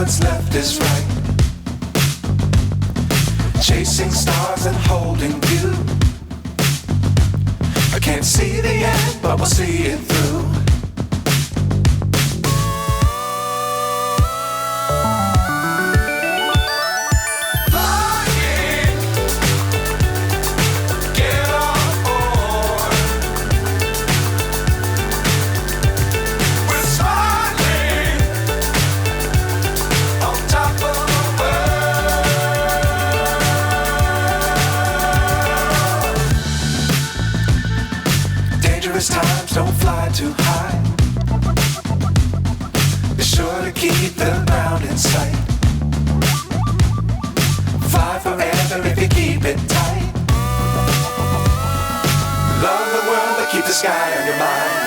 what's left is right. Chasing stars and holding you. I can't see the end, but we'll see it through. Times don't fly too high. Be sure to keep the ground in sight. Fly forever if you keep it tight. Love the world, but keep the sky on your mind.